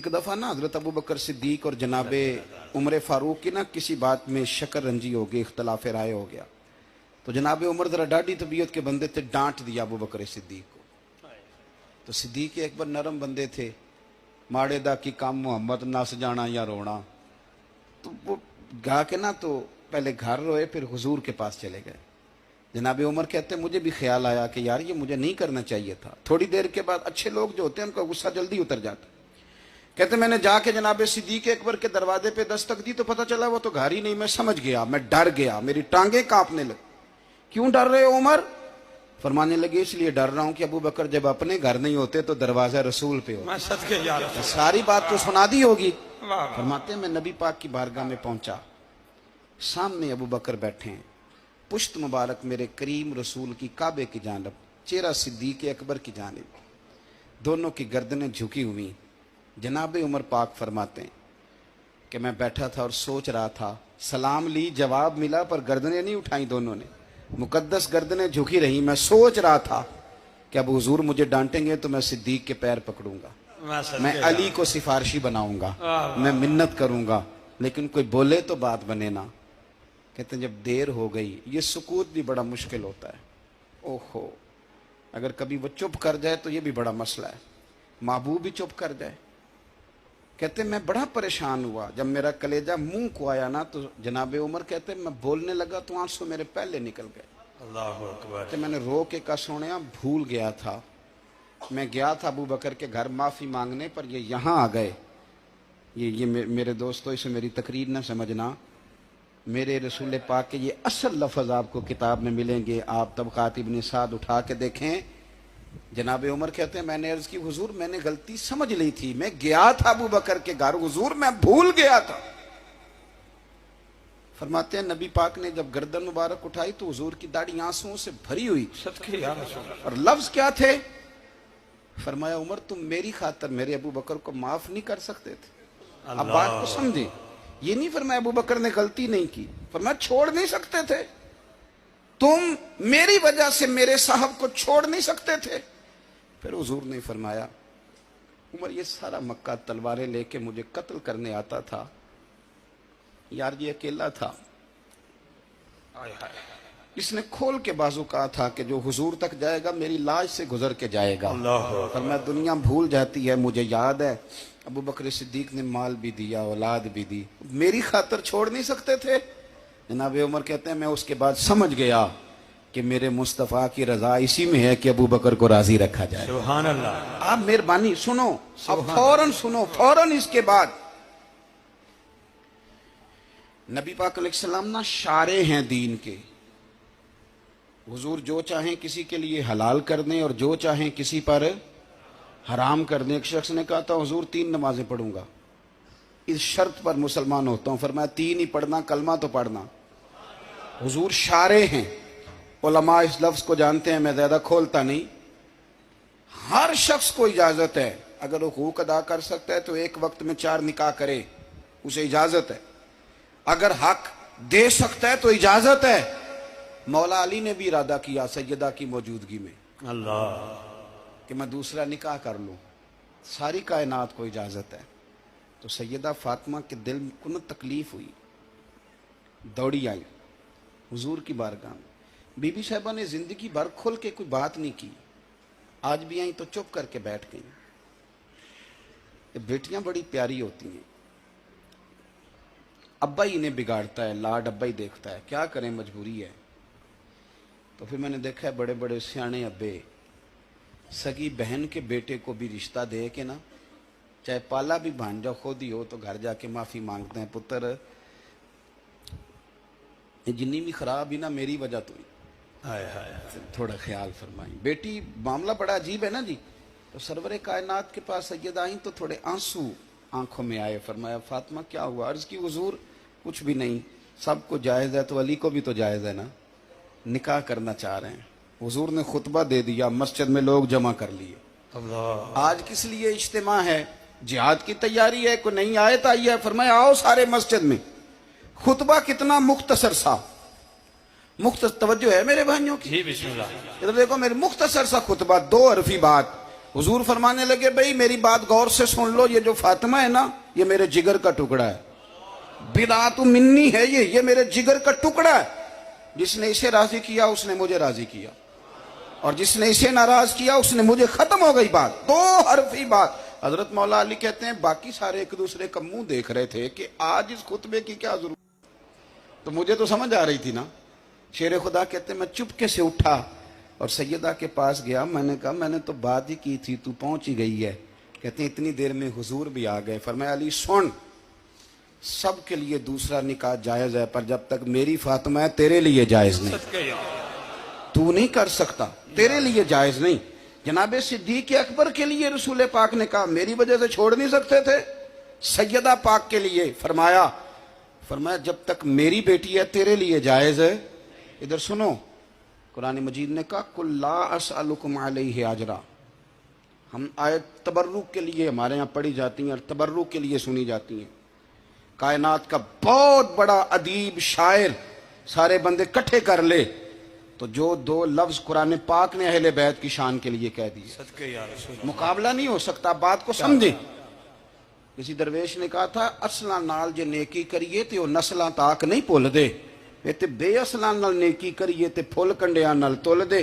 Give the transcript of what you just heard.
एक दफ़ा ना हज़रत अबू बकर सिद्दीक और जनाबे उमर फ़ारूक की ना किसी बात में शक्कर रंजी हो गई, इख्तलाफ राय हो गया। तो जनाबे उमर ज़रा डाढ़ी तबीयत के बंदे थे, डांट दिया अबू बकर सिद्दीक को। तो सिद्दीक एक बार नरम बंदे थे, माड़े दा की काम मोहम्मद नस जाना या रोना। तो वो गा के ना तो पहले घर रोए, फिर हुजूर के पास चले गए। जनाबे उमर कहते मुझे भी ख्याल आया कि यार ये मुझे नहीं करना चाहिए था। थोड़ी देर के बाद अच्छे लोग जो होते हैं उनका गुस्सा जल्दी उतर जाता। कहते मैंने जाके जनाबे सिद्दीक अकबर के दरवाजे पे दस्तक दी तो पता चला वो तो घर ही नहीं। मैं समझ गया, मैं डर गया, मेरी टांगे कांपने लगी। क्यों डर रहे हो उमर? फरमाने लगे इसलिए डर रहा हूं कि अबू बकर जब अपने घर नहीं होते तो दरवाजा रसूल पे होता। तो सारी बात तो सुना दी होगी। फरमाते मैं नबी पाक की बारगाह में पहुंचा, सामने अबू बकर बैठे हैं, पुश्त मुबारक मेरे करीम रसूल की काबे की जानब, चेहरा सिद्दीक अकबर की जानिब, दोनों की गर्दनें झुकी हुई। जनाब उमर पाक फरमाते हैं कि मैं बैठा था और सोच रहा था, सलाम ली, जवाब मिला, पर गर्दनें नहीं उठाई दोनों ने, मुकद्दस गर्दनें झुकी रही। मैं सोच रहा था कि अब हुजूर मुझे डांटेंगे तो मैं सिद्दीक के पैर पकड़ूंगा, मैं अली को सिफारशी बनाऊंगा, मैं मिन्नत करूंगा, लेकिन कोई बोले तो बात बने ना। कहते हैं जब देर हो गई, ये सुकूत भी बड़ा मुश्किल होता है। ओहो, अगर कभी वो चुप कर जाए तो ये भी बड़ा मसला है, महबूब भी चुप कर जाए। कहते मैं बड़ा परेशान हुआ, जब मेरा कलेजा मुंह को आया ना तो जनाबे उमर कहते मैं बोलने लगा तो आंसू मेरे पहले निकल गए। अल्लाहु अकबर। तो मैंने रो के कहा सोनिया भूल गया था, मैं गया था अबू बकर के घर माफी मांगने, पर ये यहाँ आ गए। ये मेरे दोस्तों इसे मेरी तकरीर ना समझना, मेरे रसूल पाक के ये असल लफ्ज आपको किताब में मिलेंगे। आप तबक़ात इब्न साद उठा के देखें। जनाबे उमर कहते हैं मैंने अर्ज की हुजूर मैंने गलती समझ ली थी, मैं गया था अबू बकर के घर, हुजूर मैं भूल गया था। फरमाते हैं नबी पाक ने जब गर्दन मुबारक उठाई तो हुजूर की दाढ़ी आंसुओं से भरी हुई। और लफ्ज क्या थे? फरमाया उमर तुम मेरी खातर मेरे अबू बकर को माफ नहीं कर सकते थे। अब बात को समझे, ये नहीं फरमाया अबू बकर ने गलती नहीं की, फरमाया छोड़ नहीं सकते थे, तुम मेरी वजह से मेरे साहब को छोड़ नहीं सकते थे। फिर हुजूर ने फरमाया उमर ये सारा मक्का तलवारें लेके मुझे कत्ल करने आता था, यार ये अकेला था, इसने खोल के बाजू कहा था कि जो हुजूर तक जाएगा मेरी लाश से गुजर के जाएगा। फरमाया दुनिया भूल जाती है, मुझे याद है अबू बकर सिद्दीक ने माल भी दिया, औलाद भी दी, मेरी खातर छोड़ नहीं सकते थे। जनाब उमर कहते हैं मैं उसके बाद समझ गया कि मेरे मुस्तफ़ा की रजा इसी में है कि अबू बकर को राजी रखा जाए। सुभान अल्लाह। आप मेहरबानी सुनो, अब फौरन सुनो, फौरन इसके बाद नबी पाक अलैहिस्सलाम ना शारे हैं दीन के। हुजूर जो चाहें किसी के लिए हलाल कर दें और जो चाहें किसी पर हराम कर दें। एक शख्स ने कहा था हुजूर 3 नमाजें पढ़ूंगा, इस शर्त पर मुसलमान होता हूं। फरमाया 3 ही पढ़ना, कलमा तो पढ़ना। हुजूर शारे हैं, उलमा इस लफ्ज को जानते हैं, मैं ज्यादा खोलता नहीं। हर शख्स को इजाजत है, अगर वो हुकूक अदा कर सकता है तो एक वक्त में 4 निकाह करे, उसे इजाजत है। अगर हक दे सकता है तो इजाजत है। मौला अली ने भी इरादा किया सैयदा की मौजूदगी में अल्लाह कि मैं दूसरा निकाह कर लूं, सारी कायनात को इजाजत है। तो सैयदा फातिमा के दिल को न तकलीफ हुई, दौड़ी आई हुजूर की बारगाह में। बीबी साहिबा ने जिंदगी भर खुल के कोई बात नहीं की, आज भी आई तो चुप करके बैठ गई। बेटियां बड़ी प्यारी होती हैं, अब्बा ही इन्हें बिगाड़ता है, लाड अब्बा ही देखता है, क्या करें मजबूरी है। तो फिर मैंने देखा है बड़े बड़े सियाने अब्बे सगी बहन के बेटे को भी रिश्ता दे के ना, चाहे पाला भी भांजा खुद ही हो, तो घर जाके माफी मांगते हैं, पुत्र जिन्नी भी खराब ही ना मेरी वजह तो ही, थोड़ा ख्याल फरमाई। बेटी मामला बड़ा अजीब है ना जी। तो सरवरे कायनात के पास सैयद आई तो थोड़े आंसू आंखों में आए। फरमाया फातिमा क्या हुआ? अर्ज की हुजूर कुछ भी नहीं, सबको जायज है तो अली को भी तो जायज है ना, निकाह करना चाह रहे हैं। हुजूर ने खुतबा दे दिया, मस्जिद में लोग जमा कर लिए। आज किस लिए इज्तिमा है? जिहाद की तैयारी है, कोई नई आयत आई है। फरमाया आओ सारे मस्जिद में। खुतबा कितना मुख्तसर सा, तवज्जो है मेरे भाइयों की, इधर देखो मेरे मुख्तसर सा खुतबा, 2 हरफी बात। हुजूर फरमाने लगे भाई मेरी बात गौर से सुन लो, ये जो फातिमा है ना ये मेरे जिगर का टुकड़ा है, बिदात मिन्नी है, ये मेरे जिगर का टुकड़ा है। जिसने इसे राजी किया उसने मुझे राजी किया, और जिसने इसे नाराज किया उसने मुझे। खत्म हो गई बात, दो हरफी बात। हजरत मौला अली कहते हैं बाकी सारे एक दूसरे का मुंह देख रहे थे कि आज इस खुतबे की क्या जरूरत, तो मुझे तो समझ आ रही थी ना। शेर खुदा कहते हैं मैं चुपके से उठा और सैयदा के पास गया, मैंने कहा मैंने तो बात ही की थी, तू पहुंच ही गई है। कहते हैं इतनी देर में हुजूर भी आ गए। फरमाया अली सुन, सब के लिए दूसरा निकाह जायज है, पर जब तक मेरी फातिमा है तेरे लिए जायज नहीं, तू नहीं कर सकता, तेरे लिए जायज नहीं। जनाबे सिद्दीक अकबर के लिए रसूल पाक ने कहा मेरी वजह से छोड़ नहीं सकते थे, सैयदा पाक के लिए फरमाया जब तक मेरी बेटी है तेरे लिए जायज है। इधर सुनो, कुरान मजीद ने कहा कुल ला असअलुकुम अलैहि अजरा। हम आयत तबर्रुक के लिए हमारे यहाँ पढ़ी जाती हैं और तबर्रुक के लिए सुनी जाती हैं। कायनात का बहुत बड़ा अदीब शायर सारे बंदे इकट्ठे कर ले तो जो दो लफ्ज कुरान पाक ने अहले बैत की शान के लिए कह दिए, मुकाबला नहीं हो सकता। बात को समझे। किसी दरवेश ने कहा था असला नाल जे नेकी करिए ते वो नस्लां ताक नहीं भुल दे, ते बेअसलां नाल नेकी करिए ते फुल कंडियां नाल तुल दे।